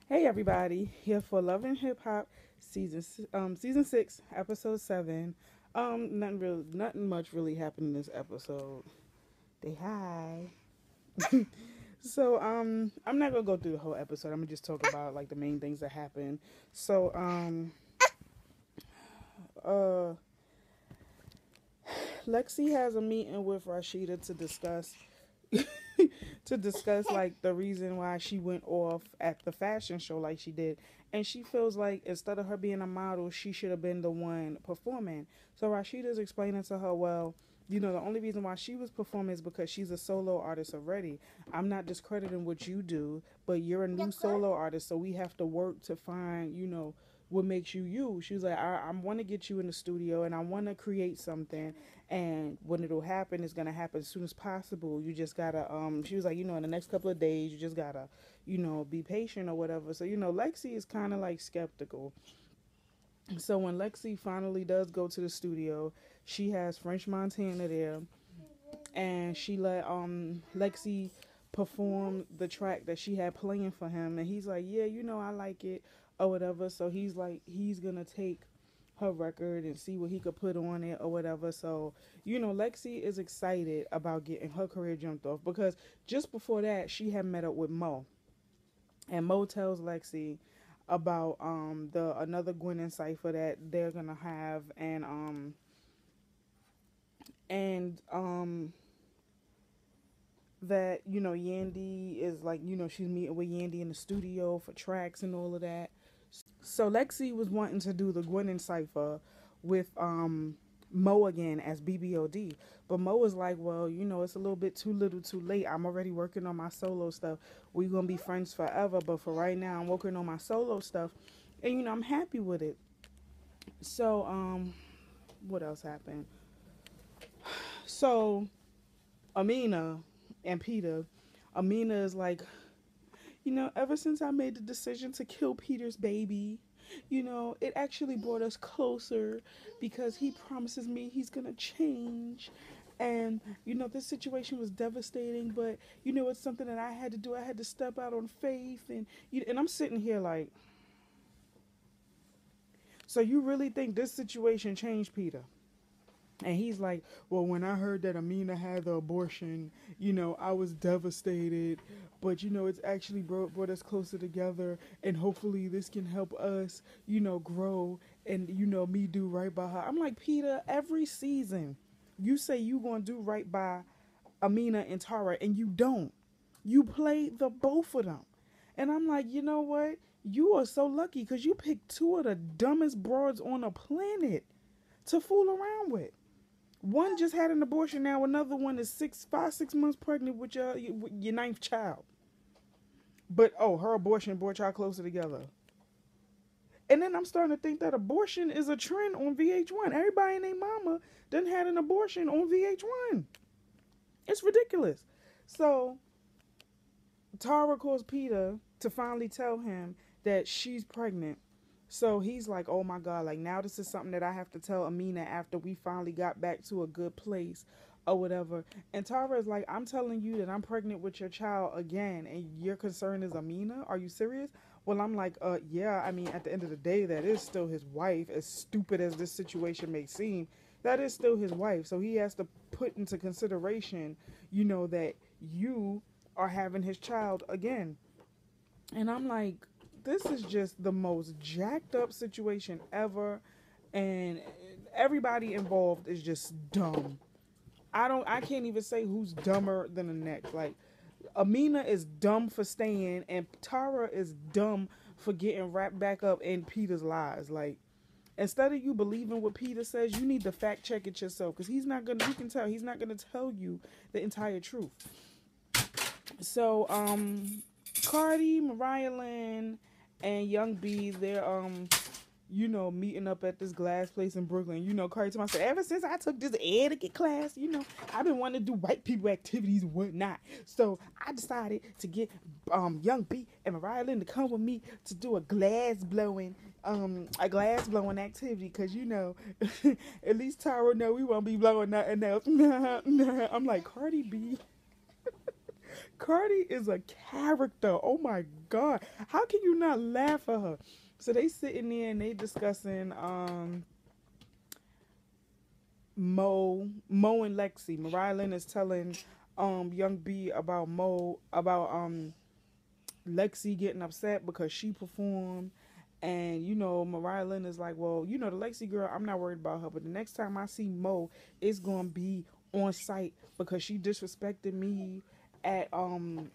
Hey everybody, here for Love and Hip Hop season 6, episode 7. Nothing much really happened in this episode. They hi. I'm not gonna go through the whole episode. I'm gonna just talk about like the main things that happened. So uh Lexi has a meeting with Rashida to discuss like the reason why she went off at the fashion show like she did, and she feels like instead of her being a model she should have been the one performing. So Rashida's explaining to her, well, the only reason why she was performing is because she's a solo artist already. I'm not discrediting what you do, but you're a new solo artist, so we have to work to find what makes you you. She was like, I want to get you in the studio and I want to create something, and when it'll happen, it's gonna happen as soon as possible. You just gotta she was like, in the next couple of days you just gotta be patient or whatever. So Lexi is kind of like skeptical. So when Lexi finally does go to the studio, she has French Montana there, and she let Lexi perform the track that she had playing for him, and he's like, yeah, I like it or whatever. So he's like, he's gonna take her record and see what he could put on it or whatever. So Lexi is excited about getting her career jumped off, because just before that she had met up with Mo, and Mo tells Lexi about the another Gwen cipher that they're gonna have, and that Yandy is like, she's meeting with Yandy in the studio for tracks and all of that. So Lexi was wanting to do the Gwen cipher with Mo again as BBOD, but Mo was like, well, it's a little bit too little too late. I'm already working on my solo stuff. We're gonna be friends forever, but for right now I'm working on my solo stuff, and I'm happy with it. So what else happened? So Amina and Peter, Amina is like, ever since I made the decision to kill Peter's baby, it actually brought us closer, because he promises me he's gonna change. And, this situation was devastating, but, it's something that I had to do. I had to step out on faith. And I'm sitting here like, so you really think this situation changed Peter? And he's like, well, when I heard that Amina had the abortion, I was devastated. But, it's actually brought us closer together. And hopefully this can help us, grow and, me do right by her. I'm like, Peter, every season you say you going to do right by Amina and Tara, and you don't. You play the both of them. And I'm like, you know what? You are so lucky, because you picked two of the dumbest broads on the planet to fool around with. One just had an abortion now. Another one is 6 months pregnant with your ninth child. But her abortion brought y'all closer together. And then I'm starting to think that abortion is a trend on VH1. Everybody and their mama done had an abortion on VH1. It's ridiculous. So Tara calls Peter to finally tell him that she's pregnant. So he's like, oh my God, like now this is something that I have to tell Amina after we finally got back to a good place or whatever. And Tara is like, I'm telling you that I'm pregnant with your child again, and your concern is Amina? Are you serious? Well, I'm like, yeah, I mean, at the end of the day, that is still his wife. As stupid as this situation may seem, that is still his wife. So he has to put into consideration, that you are having his child again. And I'm like, this is just the most jacked up situation ever, and everybody involved is just dumb. I can't even say who's dumber than the next. Like, Amina is dumb for staying, and Tara is dumb for getting wrapped back up in Peter's lies. Like, instead of you believing what Peter says, you need to fact check it yourself, because you can tell he's not gonna tell you the entire truth. So Cardi, Mariah Lynn, and Young B, they're meeting up at this glass place in Brooklyn. Cardi told me, said, ever since I took this etiquette class, I've been wanting to do white people activities and whatnot. So I decided to get Young B and Mariah Lynn to come with me to do a glass blowing activity, because at least Tyra know we won't be blowing nothing else. I'm like, Cardi B. Cardi is a character. Oh my god. How can you not laugh at her? So they sitting there and they discussing Mo and Lexi. Mariah Lynn is telling Young B about Mo about Lexi getting upset because she performed. And Mariah Lynn is like, well, the Lexi girl, I'm not worried about her, but the next time I see Mo, it's gonna be on site because she disrespected me at the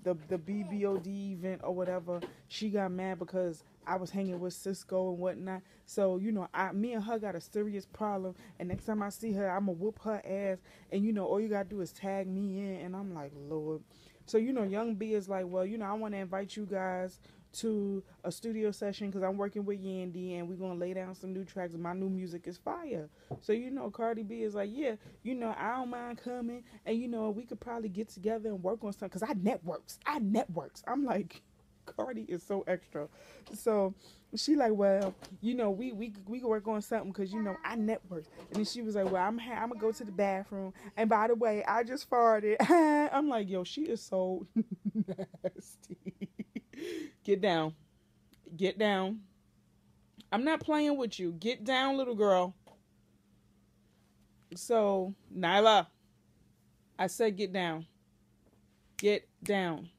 BBOD event or whatever. She got mad because I was hanging with Cisco and whatnot. So me and her got a serious problem. And next time I see her, I'ma whoop her ass. And all you gotta do is tag me in. And I'm like, Lord. So Young B is like, well, I want to invite you guys to a studio session because I'm working with Yandy and we're gonna lay down some new tracks. My new music is fire. So Cardi B is like, yeah, I don't mind coming, and we could probably get together and work on something because I networks. I'm like, Cardi is so extra. So she like, well, we can work on something because I network. And then she was like, well, I'm gonna go to the bathroom. And by the way, I just farted. I'm like, yo, she is so nasty. Get down. Get down. I'm not playing with you. Get down, little girl. So, Nyla, I said get down. Get down.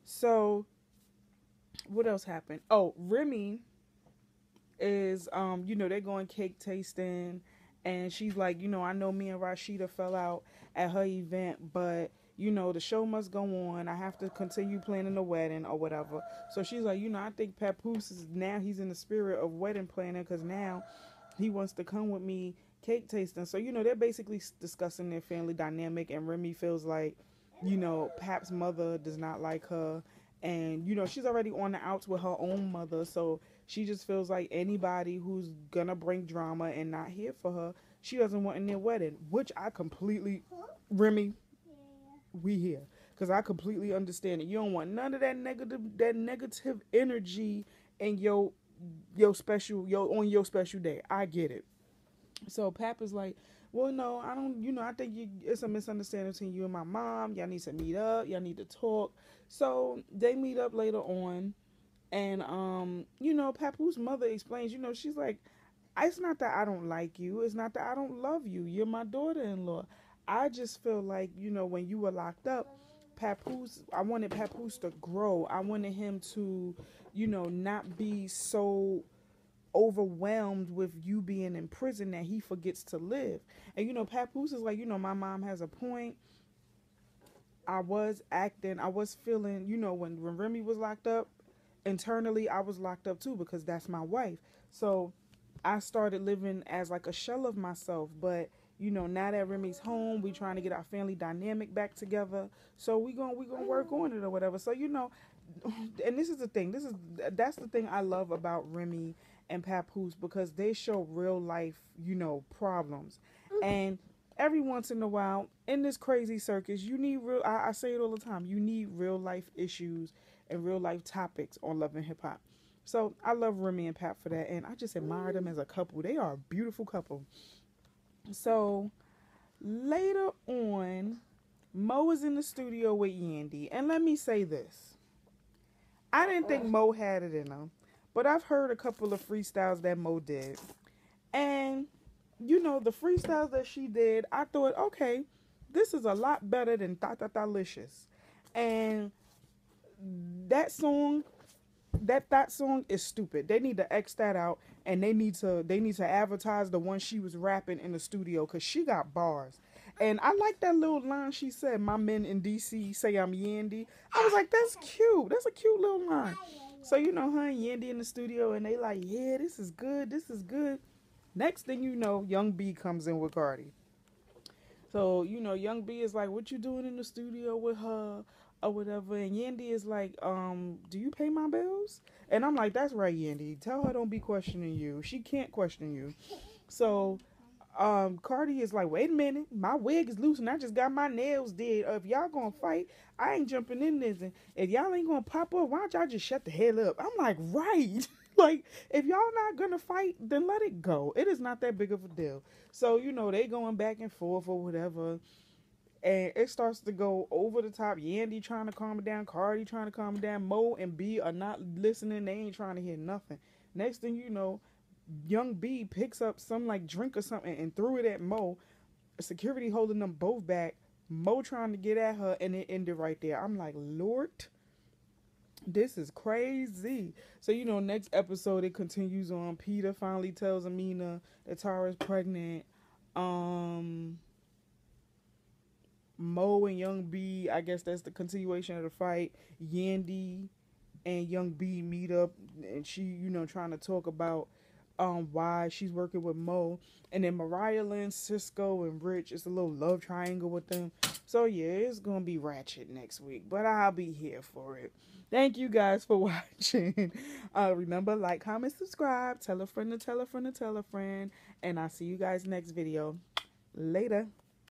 So, what else happened? Oh, Remy is, they're going cake tasting. And she's like, I know me and Rashida fell out at her event, but the show must go on. I have to continue planning the wedding or whatever. So she's like, I think Papoose is now he's in the spirit of wedding planning because now he wants to come with me cake tasting. So, they're basically discussing their family dynamic, and Remy feels like, Pap's mother does not like her. And, she's already on the outs with her own mother. So she just feels like anybody who's gonna bring drama and not here for her, she doesn't want in their wedding, which I completely, Remy, we here because I completely understand it. You don't want none of that negative energy in your on your special day. I get it. So Pap is like, well, no, I don't. I think it's a misunderstanding between you and my mom. Y'all need to meet up. Y'all need to talk. So they meet up later on, and Papoose mother explains. She's like, it's not that I don't like you. It's not that I don't love you. You're my daughter-in-law. I just feel like, when you were locked up, I wanted Papoose to grow. I wanted him to, not be so overwhelmed with you being in prison that he forgets to live. And, Papoose is like, my mom has a point. I was feeling, when Remy was locked up, internally I was locked up too because that's my wife. So I started living as like a shell of myself, but now that Remy's home, we trying to get our family dynamic back together. So we gonna work on it or whatever. So and this is the thing. That's the thing I love about Remy and Papoose because they show real life, problems. And every once in a while, in this crazy circus, you need real. I say it all the time. You need real life issues and real life topics on Love and Hip Hop. So I love Remy and Pap for that, and I just admire them as a couple. They are a beautiful couple. So later on, Mo is in the studio with Yandy. And let me say this. I didn't think Mo had it in him, but I've heard a couple of freestyles that Mo did. And, the freestyles that she did, I thought, okay, this is a lot better than Ta Ta Ta Licious. And that song is stupid. They need to X that out, and they need to advertise the one she was rapping in the studio because she got bars. And I like that little line she said, my men in DC say I'm Yandy. I was like, that's cute. That's a cute little line. So, her and Yandy in the studio, and they like, yeah, this is good. This is good. Next thing you know, Young B comes in with Cardi. So, Young B is like, what you doing in the studio with her or whatever? And Yandy is like, do you pay my bills? And I'm like, that's right, Yandy. Tell her don't be questioning you. She can't question you. So, Cardi is like, wait a minute, my wig is loose and I just got my nails did. If y'all gonna fight, I ain't jumping in this. And if y'all ain't gonna pop up, why don't y'all just shut the hell up? I'm like, right. Like, if y'all not gonna fight, then let it go. It is not that big of a deal. So, they going back and forth or whatever. And it starts to go over the top. Yandy trying to calm it down. Cardi trying to calm it down. Mo and B are not listening. They ain't trying to hear nothing. Next thing you know, young B picks up some like drink or something and threw it at Mo. Security holding them both back. Mo trying to get at her, and it ended right there. I'm like, Lord, this is crazy. So, next episode it continues on. Peter finally tells Amina that Tyra's pregnant. Mo and Young B, I guess that's the continuation of the fight. Yandy and Young B meet up, and she, trying to talk about why she's working with Mo. And then Mariah Lynn, Cisco, and Rich, it's a little love triangle with them. So yeah, it's gonna be ratchet next week, but I'll be here for it. Thank you guys for watching. Remember, like, comment, subscribe, tell a friend to tell a friend to tell a friend, and I'll see you guys next video. Later.